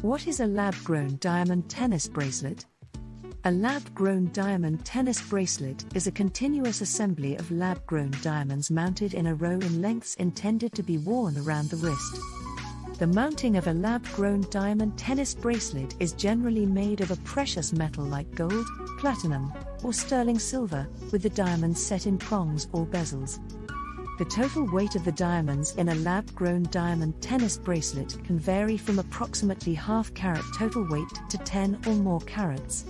What is a lab-grown diamond tennis bracelet? A lab-grown diamond tennis bracelet is a continuous assembly of lab-grown diamonds mounted in a row in lengths intended to be worn around the wrist. The mounting of a lab-grown diamond tennis bracelet is generally made of a precious metal like gold, platinum, or sterling silver, with the diamonds set in prongs or bezels. The total weight of the diamonds in a lab-grown diamond tennis bracelet can vary from approximately ½ carat total weight to 10 or more carats.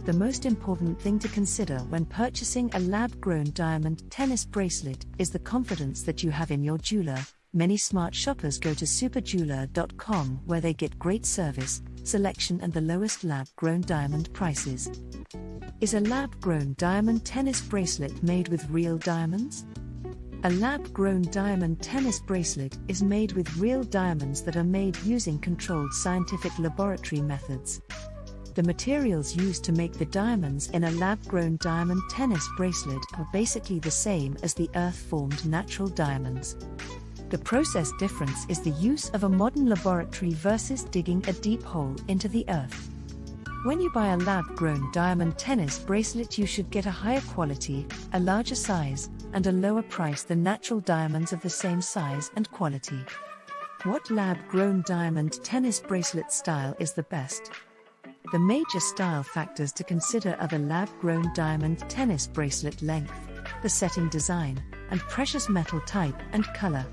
The most important thing to consider when purchasing a lab-grown diamond tennis bracelet is the confidence that you have in your jeweler. Many smart shoppers go to SuperJeweler.com where they get great service, selection and the lowest lab-grown diamond prices. Is a lab-grown diamond tennis bracelet made with real diamonds? A lab-grown diamond tennis bracelet is made with real diamonds that are made using controlled scientific laboratory methods. The materials used to make the diamonds in a lab-grown diamond tennis bracelet are basically the same as the earth-formed natural diamonds. The process difference is the use of a modern laboratory versus digging a deep hole into the earth. When you buy a lab-grown diamond tennis bracelet, you should get a higher quality, a larger size, and a lower price than natural diamonds of the same size and quality. What lab-grown diamond tennis bracelet style is the best? The major style factors to consider are the lab-grown diamond tennis bracelet length, the setting design, and precious metal type and color.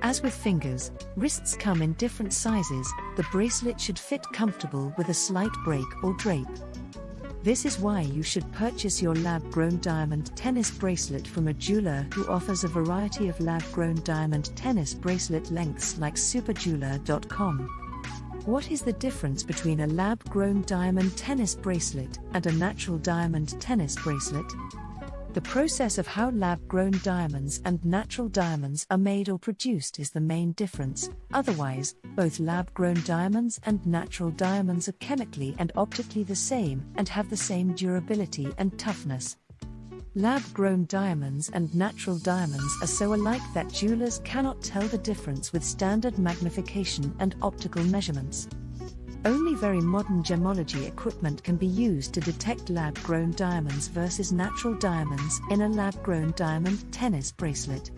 As with fingers, wrists come in different sizes. The bracelet should fit comfortable with a slight break or drape. This is why you should purchase your lab-grown diamond tennis bracelet from a jeweler who offers a variety of lab-grown diamond tennis bracelet lengths like SuperJeweler.com. What is the difference between a lab-grown diamond tennis bracelet and a natural diamond tennis bracelet? The process of how lab-grown diamonds and natural diamonds are made or produced is the main difference. Otherwise, both lab-grown diamonds and natural diamonds are chemically and optically the same and have the same durability and toughness. Lab-grown diamonds and natural diamonds are so alike that jewelers cannot tell the difference with standard magnification and optical measurements. Only very modern gemology equipment can be used to detect lab-grown diamonds versus natural diamonds in a lab-grown diamond tennis bracelet.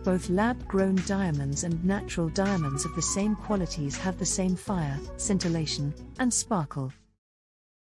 Both lab-grown diamonds and natural diamonds of the same qualities have the same fire, scintillation, and sparkle.